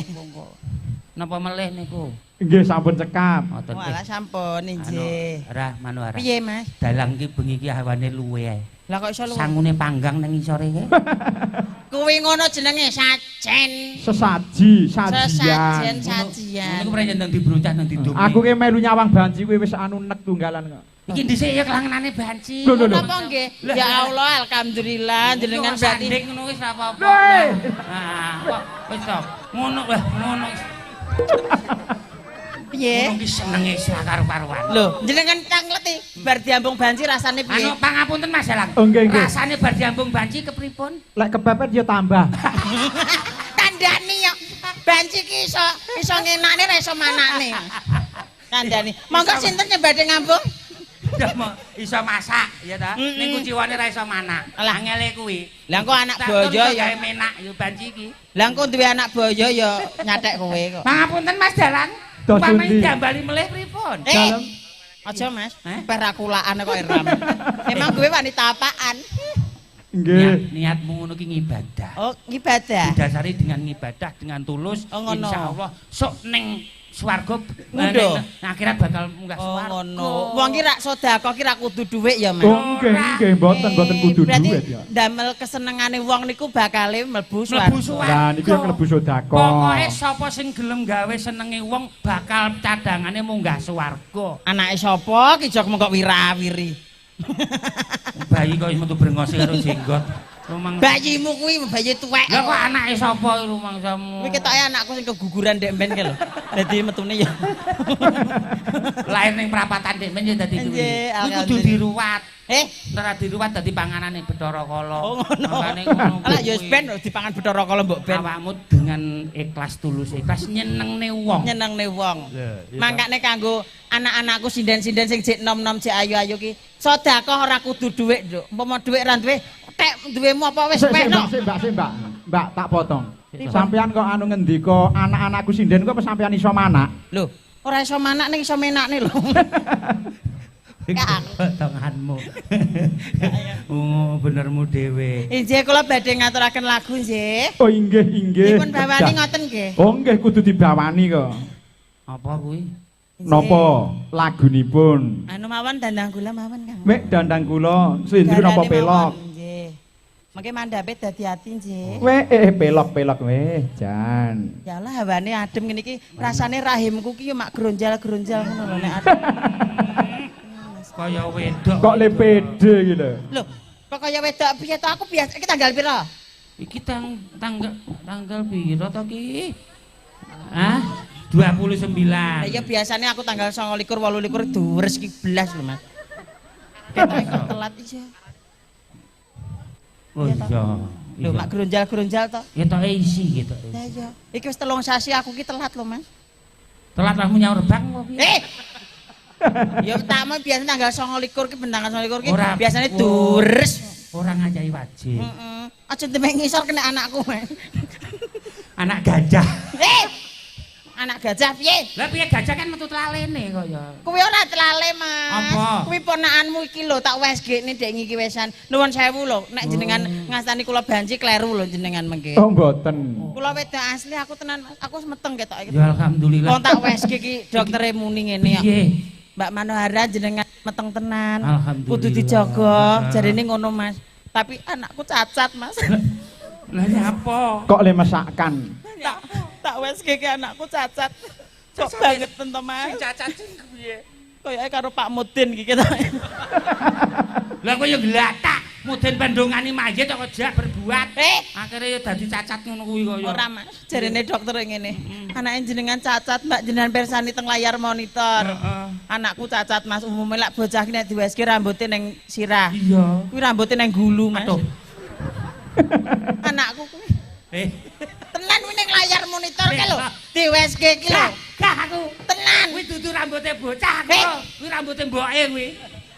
Napa melih niku? Nggih sampun cekap. Ngoten. Walah sampun injih. Arah Manuara. Piye, Mas? Dalang ki bengi ki hawane luwe ae. Lah kok iso luwih? Sangune panggang nang isore ki. Kuwi ngono jenenge sajen. Sesaji, Sesajen sajian. sajian. Niku pernah nang dibrocah nang didumi. Aku ki melu nyawang banci kuwi wis anu nek tunggalan kok. Iki dhisik ya kelangenane banci. Lho, lho, lho. Napa nggih? Ya Allah alhamdulillah jenengan berarti sanding ngono wis apa apa. Hei! Nah, kok wis to. Ngono wah, ngono. piye? Ngono ki senenge sakar-karuan. Lho, jenengan cangleti bar diambung banci rasane piye? Anu pangapunten Mas Dalang. Oh, nggih, nggih. Rasane bar diambung banci kepripun? Lek kepepet ya tambah. Kandhani yo. Banci ki iso ngenakne ra iso manakne. Kandhani. Monggo sinten sing badhe ngambung? Ya mau iso masak ya ta. Mm-mm. Ning kuciwane ra iso manak. Alah. Angele kuwi. Lah engko anak Tak boyo tur iso ya. gawe menak yo banci iki. Lah engko duwe anak boyo ya nyatek kowe kok. Pangapunten Mas Dalang. Dos Upamane pundi? diambali melih pripun? Dalam. Aja Mas, Eh? perakulaan kok Iram. Emang gue wanita apaan? Nggih. Niatmu ngono ki ngibadah. Oh, ibadah. Didasari dengan ngibadah dengan tulus, Oh, ngono. insyaallah sok ning swarga Mundo. akhirat bakal munggah Oh swarga. ngono. Wong ki rak sedekah ki rak kudu dhuwit ya, Mas. Oh nggih, nggih mboten kudu Berarti duit ya. ndamel kesenengane wong niku bakale mlebu Mlebu swarga. Lah niku yang mlebu sedekah. Pokoke sapa sing gelem gawe senenge wong bakal cadangane munggah swarga. Anake sapa ki jog mengko wirawiri. Bayi kok metu brengose karo jenggot. Rumang. Bayimu kuwi bayi tuwek. Lah kok anake sapa rumangsamu? Kuwi ketoke anakku sing keguguran ndek mben ki lho. Dadi metune ya. Lair ning prapatan dek men ya dadi kuwi. Nggih, Kuwi kudu alhamdulillah. diruwat. Ora Diruwat dadi panganane Bathara Kala. Oh ngono. Makane ngono. Lah ya kuwi. ben dipangan Bathara Kala mbok ben. Awakmu dengan ikhlas tulus ikhlas nyenengne wong. Nyenengne wong. Iya. Mangkane kanggo anak-anakku sinden-sinden sing jek nom-nom jek ayu-ayu ki, sedekah ora kudu dhuwit, Nduk. Umpama dhuwit ra duwe, tek duwemu apa wis Sik, sik, peno. Mbak. Mbak tak potong. Sampeyan kok anu ngendika anak-anakku sinden kok apa sampeyan iso manak? Lho, ora iso manak ning iso menakne lho. Potonganmu. Oh, benermu dhewe. Injih kula badhe ngaturaken lagu nggih. Oh inggih, inggih. Dipun bawani ngoten nggih. Oh nggih kudu dibawani kok. Apa kuwi? Napa lagunipun? Anu mawon dandang gula mawon Kang. Mek dandang kula sindri napa Dandane pelok? mawon, Nggih. Mengke mandhape dadi ati nggih. Weh pelok-pelok weh jan. Ya Allah hawane adem ngene iki rasane rahimku ki yo mak gronjal-gronjal ngono lho nek adem. Kaya wedok. Kok le pede iki lho. Lho, kok kaya wedok piye to aku biasa iki tanggal pira? Iki tanggal piro to ki? Hah? 29. Lah ya biasanya aku tanggal 29 28 dures ki belas lho Mas. Ketoke kok telat iki. Oh iya. Lho mak gronjal-gronjal to. Ya tok isi gitu. Ya iya. Iki wis 3 sasi aku ki telat lho, Mas. Telat lah nyaur bang apa piye? Ya pertama biasanya tanggal 29 ki bentangan 29 ki Ora. biasanya dures. Orang ngajai wajib. Heeh. Aja demek ngisor kena anakku, Mas. Anak gajah. Anak gajah piye? Lah piye gajah kan metu telalene kaya. Kuwi ora telale, Mas. Apa? Kuwi ponakanmu iki lho, tak wesgekne dek ngiki wesan. Nuwun sewu lho, nek jenengan ngastani kula banci kleru lho jenengan mengke. Oh mboten. Kula wedok asli aku tenan, Mas. Aku wis meteng ketok iki. Ya alhamdulillah. Wong tak wesge iki doktere muni ngene kok. Piye? Mbak Manohara jenengan meteng tenan. Alhamdulillah. Kudu dijaga, jarene ngono, Mas. Tapi anakku cacat, Mas. Lah apa? Kok le mesakkan? Tak wesge ki anakku cacat. Cok banget to, Mas. Cacat sing piye? Koyoke karo Pak Mudin iki ketok. Lah kok ya glatak. Mudin pendongani mayit kok jak berbuat. Akhire ya dadi cacat ngono kuwi kaya. Ora, Mas. Jarene dokter ngene. Anake jenengan cacat, Mbak, jenengan persani teng layar monitor. Anakku cacat, Mas. Umume lak bocah ki nek diweske rambuté ning sirah. Iya. Kuwi rambuté ning gulu, Mas. Aduh. Anakku kuwi tenan kuwi ning layar monitor ki lho. Eh. Diweske ki lho. Gah aku. Tenan. Kuwi dudu rambuté bocah kok. Kuwi rambuté mboke kuwi.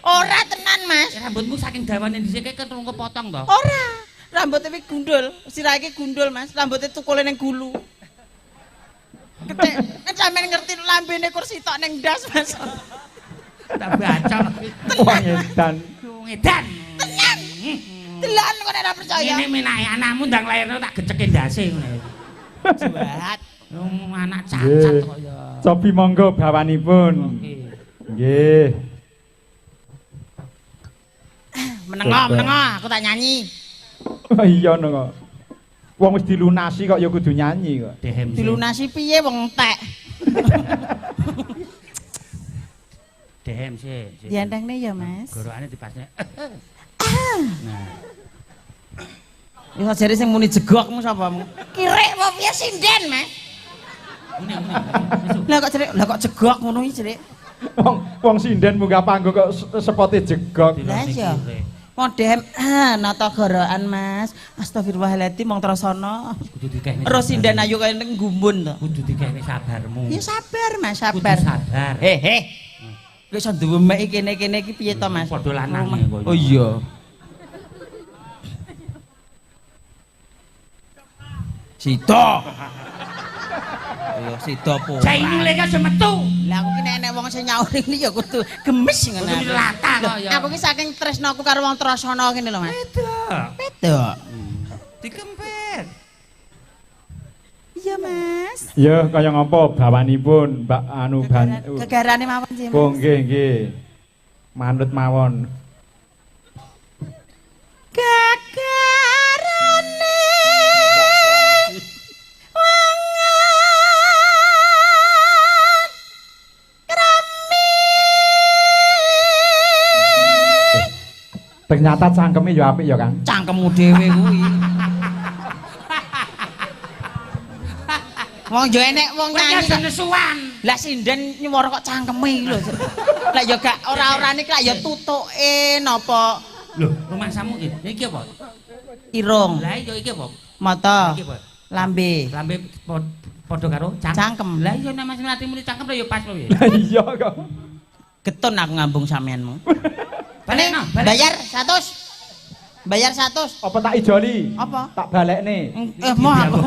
Ora tenan, Mas. Rambutmu saking dawane dhisik kan rung kepotong to. Ora. Rambutnya iki gundul, sirah iki gundul, Mas. Rambutnya tukule ning gulu. Gede, kan sampean ngerti lambene kursi tok ning ndas, Mas. Tak bacok. Wah edan. Ngedan. Tenan. Delan kok ora percaya. Ngene menake anakmu ndang lairno tak geceke ndase ngono. Jahat. Anak cacat Nggih. kok ya. Cobi monggo bawanipun. Oke. Nggih. Menengo, aku tak nyanyi. Oh iya no kok. Wong wis dilunasi kok ya kudu nyanyi kok. Dehem. Dilunasi piye wong entek? Dehem sih. Diantengne ya, Mas. Gorokane dipasne. Nah. Ya jare sing muni jegokmu sapamu? Kirek apa piye sinden, Mas? Lah kok jegok ngono iki, Jrek? Wong sinden munggah panggung kok sepote jegok. Lah iya. Wong dem nata gorokan, Mas. Astagfirullahaladzim mong trasana. Kudu dikehne. Terus sinden ayu kaya ning gumbun to. Kudu dikehne sabarmu. Ya sabar, Mas, Kudu sabar. sabar. He. Kowe iso ndemek kene-kene iki piye to, Mas? Padha lanange kok. Oh iya. Sida. Ayo sida po. Jai mulai kan semetu. Lah aku ki nek wong sing nyaur ini ya kudu gemes ngono. Kudu dilata kok ya. Aku ki saking tresnaku karo wong Trasana ngene lho, Mas. Beda. Dikempet. Iya, Mas. Ya kaya ngapa bawanipun Mbak anu Gegarane mawon sih, Mas. Oh nggih nggih. Manut mawon. Gegarane Ternyata cangkeme ya apik ya, Kang. cangkemmu dhewe kuwi. Wong yo enek wong nyanyi kok nesuan. lah sinden nyuwara kok cangkeme iki lho. Lah yo gak ora-orane iki lah yo tutuke napa Lho, rumah samu iki apa? irung, Lah iya iki apa? mata, Iki apa? lambe, Lambe padha karo cangkem. Lah iya nek Mas Melati muni cangkem lah ya pas lho ya. Lah iya kok. Getun aku ngambung sampeanmu. Balik no, balik. Bayar 100. Bayar 100. Apa tak ijoli? Apa? Tak balekne. Mau aku.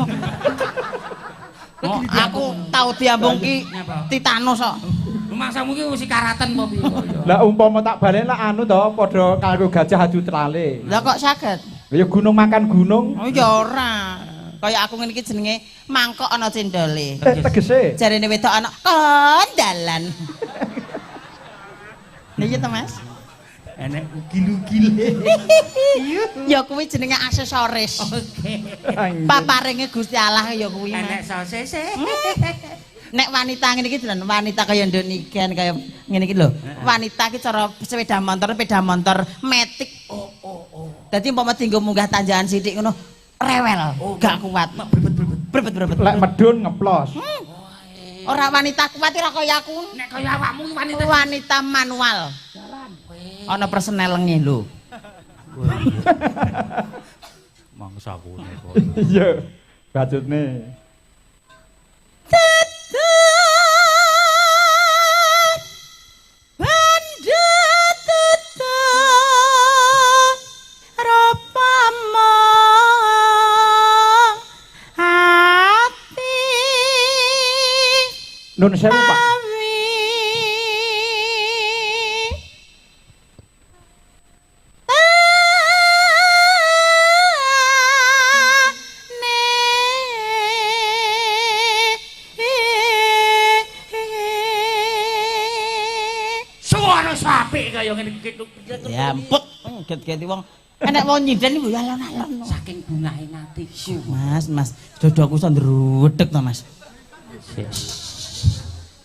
Aku tau diambung ki Nyapa? titanus kok. Rumah samu ki wis karatan apa piye kok ya. Lah umpama tak balek lah anu to padha karo gajah adu trale. Lah kok saged? Ya gunung makan gunung. Oh ya ora. Kaya aku ngene iki jenenge mangkok ana cendole. Tegese. Jarene wedok ana kondalan. Lha iya to, Mas? Enek ugil-ugile. Ya kuwi jenenge aksesoris. Oke. Paparinge Gusti Allah ya kuwi. Enek Mas. sosis. Nek wanita ngene iki dolan wanita kaya Ndoniken kaya ngene iki lho. Wanita iki cara sepeda motor metik. Oh. Dadi umpama dienggo munggah tanjakan sithik ngono rewel, gak kuat. Brebet. Lek medun ngeplos. Ora wanita kuat ora kaya aku. Nek kaya awakmu ki Wanita manual. Ana personelenge lho. sakune kok. Iya. Bacutne. Nun sewu, Pak. Suara apik kaya ngene iki. Ya ampun, get-geti wong. Enek wong nyindan iku ya alon-alon. Saking bungahe atiku. Mas, dodoku iso ndrudeg to, Mas.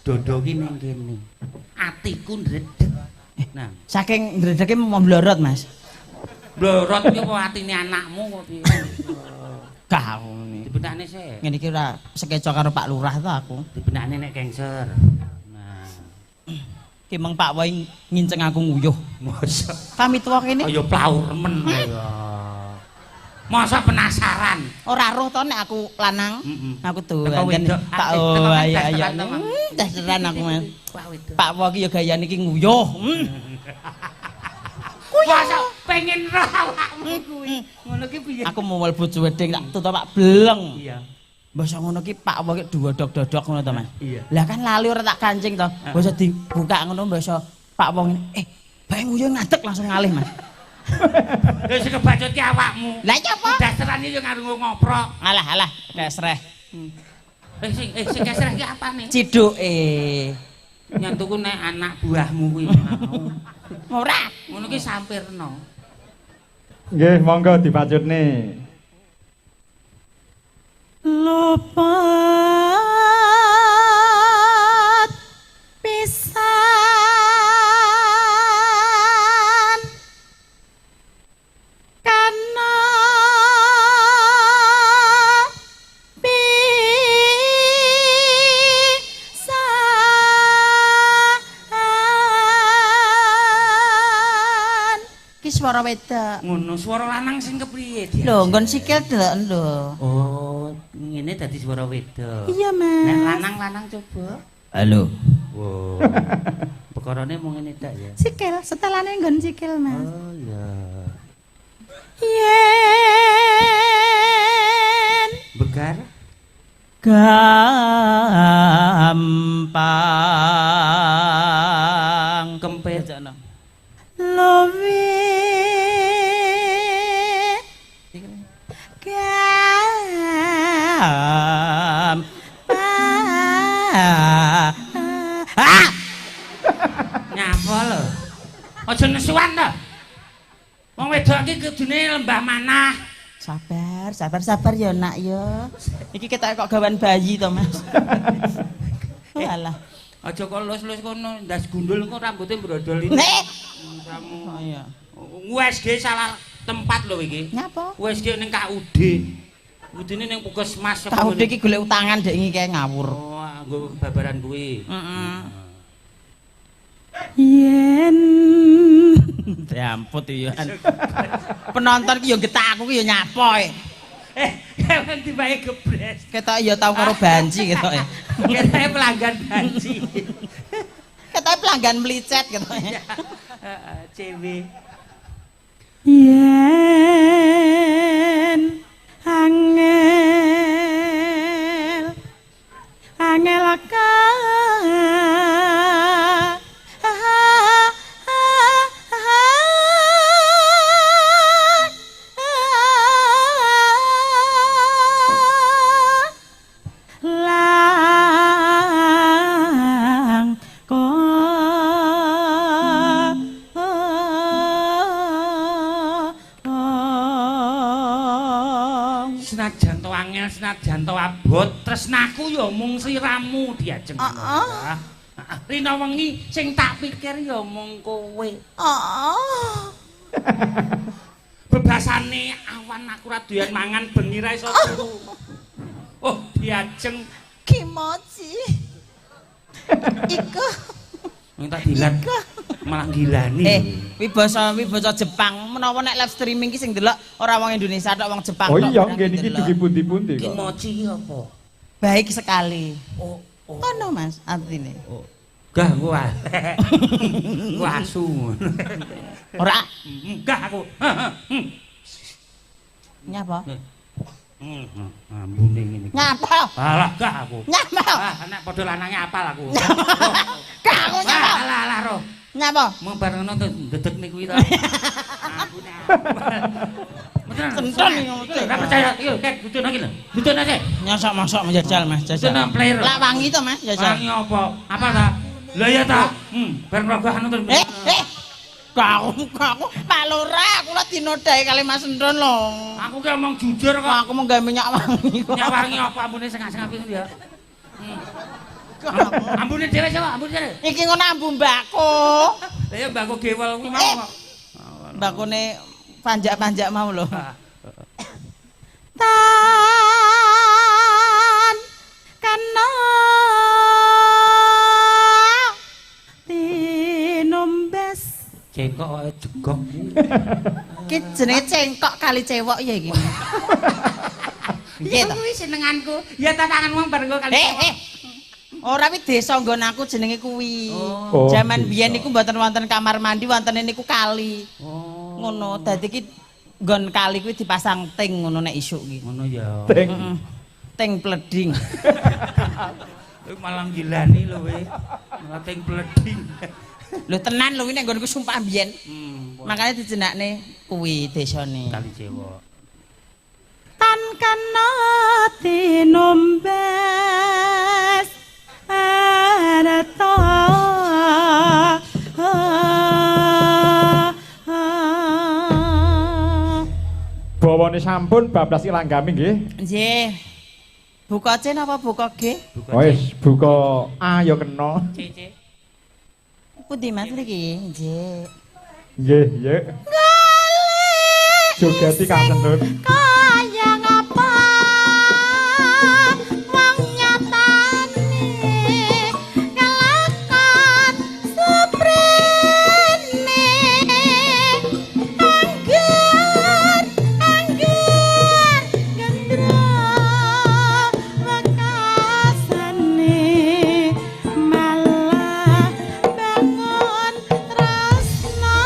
Dodo ki ning kene. Atiku ndredeg. Nah, Saking ndredege mblorot, Mas. blorot ki apa atine anakmu kok piye? Gah ngene. Dibenakne sik. Ngene iki ora sekeco karo Pak Lurah to aku. Dibenakne nek gangster. Nah, Ki meng Pak Wai nginceng aku nguyuh. masa Kami tuwa kene kaya plaur remen kaya. Masa penasaran. ora roh to nek aku lanang. Aku tuh Teko wedok, Pak apik, oh teko ayo dasteran to, Mang. dasteran aku Mas. Wah, wedok. Pak Wai ya gayane iki nguyuh. Masa pengen roh awakmu kuwi. Ngono ki piye? Aku mau mlebu wedeng tak tutup Pak Bleng. Iya. Mbasa ngono ki Pak Wai duwodok-dodok ngono to Mas. Iya. Lah kan lali ora tak kancing to. Mbasa dibuka ngono mbasa Pak Wong bae nguyuh ngadeg langsung ngalih Mas. Lha sing kebacut ki awakmu. Lah iya apa? Dasteran iki yo ngaru ngoprok. Alah kesreh. Sing kesreh ki apane? Ciduke. Nyantuku nek anak buahmu kuwi. Ora. Ngono ki sampirno. Nggih, monggo dibacutne. Luput pisan kana pisan ki swara wedok. Ngono swara lanang sing kepriye dia? Lho, nggon sikil delok lho. Oh, ngene dadi swara wedok. Iya, Nek Mas. lanang-lanang coba. Halo. Wow. Pekarane mung ngene tak ya. Sikil, setelane nggon sikil, Mas. Oh iya. Yen Bekar? Gampang Kempet. luwi Nyapa lho. Aja nesuan to. Wong wedok iki kudune lembah manah. Sabar ya nak ya. Iki ketok kok gawan bayi to, Mas. Alah. Aja kok lus-lus kono ndas gundul kok rambute brodol iki. nek Kamu. Oh iya. USG salah tempat lho iki. nyapa? USG ning KUD. Udine ning Puskesmas. Tahu dek iki golek utangan dek iki kae ngawur. Oh, nggo babaran kuwi. Heeh. Yen Diamput ya. Penonton ki yo getak aku ki yo nyapa e. Kan tibae gebres. Ketok ya tau karo banci ketok e. Kene pelanggan banci. Ketok pelanggan mlicet ketok e. Cewek. yen angel ka lang ko Senajan to angel, senajan to abot, tresnaku ya mung sliramu diajeng. Heeh. Rina wengi sing tak pikir ya mung kowe. Oh. Bebasane awan aku ra doyan mangan bengi ra iso turu. Oh, diajeng Kimochi. Iku mung tak dilat. malah gilani. Wibasa Jepang menawa nek live streaming ki sing delok ora wong Indonesia tok wong Jepang Oh tok. iya, nggih niki dugi pundi-pundi Ki kok. mochi ki apa? Baik sekali. Oh, Ngono Mas artine. Gah gua. Gua asu. Ora Gah aku. nyapa? Ambune ngene. Nyapa? Alah gah aku. Nyapa? Nek padha lanange apal aku. Gak aku nyapa. Alah roh. Nyapa? Mau bareng nonton dedek niku iki to. Ambune. Senton iki ngomong. Ora percaya. Yo kek dudono iki lho. Dudono sih. Nyosok-mosok menjajal Mas, jajal. Dudono player. Lak wangi to Mas, jajal. Wangi apa? Apa ta? Lah ya ta. Bareng rogoh nonton. Aku Pak Lurah, aku lah dinodai kali Mas Endon lho. Aku ki omong jujur kok. Aku mau gawe minyak wangi kok. Minyak wangi apa ambune sengak-sengak iki ya. Ambune dhewe coba, ambune dhewe. Iki ngono ambu mbakku. Lah ya mbakku gewel kuwi mau kok. Mbakune panjak-panjak mau lho. Tan kana tinombes Cengkok wae jegok. Ki jenenge cengkok kali cewek ya iki. Piye to? Kuwi senenganku. Ya tanganmu bareng kok kali. Ora wi desa nggon aku jenenge kuwi. Oh, Jaman desa. biyen niku mboten wonten kamar mandi, wontene niku kali. Oh. Ngono, dadi ki nggon kali kuwi dipasang ting ngono nek isuk ki. Ngono ya. Ting. Heeh. Ting pleding. Kuwi malah gilani lho kowe. Malah ting pleding. Lho tenan lho nek nggonku sumpah biyen. Hmm. Makanya dijenakne kuwi desane. Kali cewek. tan kana tinombes arata Bawane sampun bablas ilanggami nggih. Nggih. Buka C napa buka G? Wis buka A ya kena. Cece. Pundi Mas mriki? Nggih. Nggih, nggih. Jogati Kang Sendun. kaya ngapa wong nyatane kelakon suprene angger gendra wekasane malah bangun tresna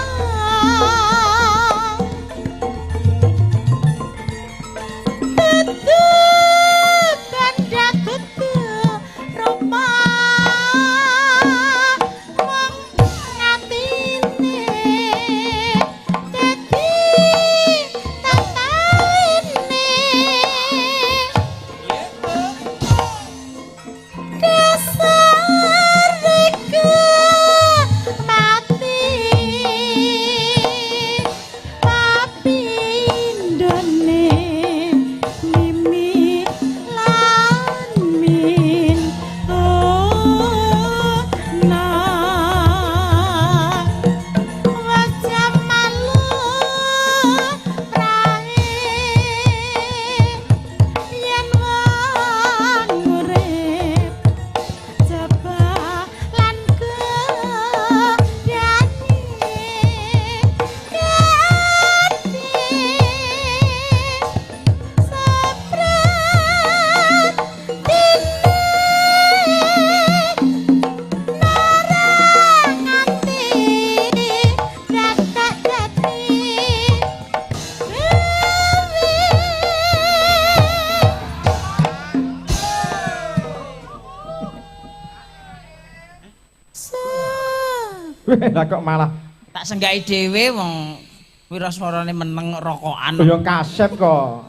Lah kok malah Tak senggaki dhewe wong wiraswarane meneng rokokan. ya kasep kok.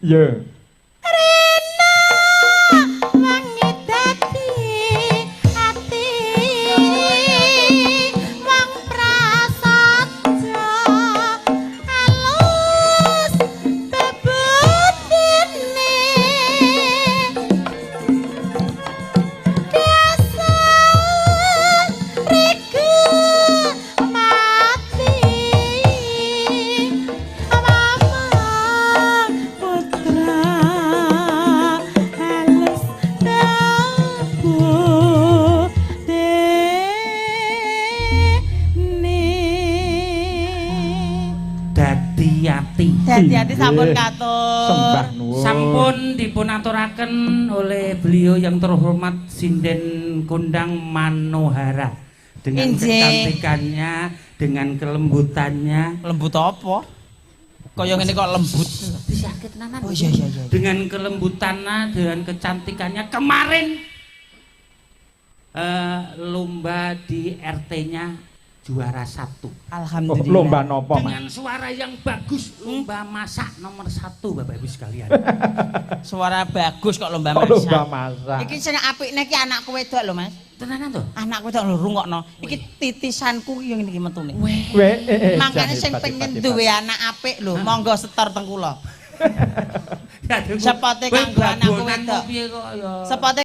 Iya. wangi dadi ati wong prasaja alus bebudine dasar riku mati mamang putra Hati-hati sampun Inggih. katur. Sembah nuwun. Sampun dipun aturaken oleh beliau yang terhormat Sinden Kondang Manohara dengan Injih. kecantikannya, dengan kelembutannya, Lembut apa? Kaya ngene kok lembut. disakit nanan. Oh iya iya iya. Dengan kelembutannya, dengan kecantikannya kemarin lomba di RT-nya juara 1 Oh, Alhamdulillah. lomba napa, Mas? dengan suara yang bagus, lomba masak nomor 1 Bapak Ibu sekalian. Suara bagus kok lomba Oh, lomba masak. masak. Iki sing apikne iki anakku wedok lho, Mas. Tenanan tuh. Anakku wedok lho rungokno. Iki titisanku yang iki metune. Weh, Makanya sing pengen duwe anak apik lho, monggo setor teng kula. Sepote kanggo anakku wedok. Piye kok ya? Sepote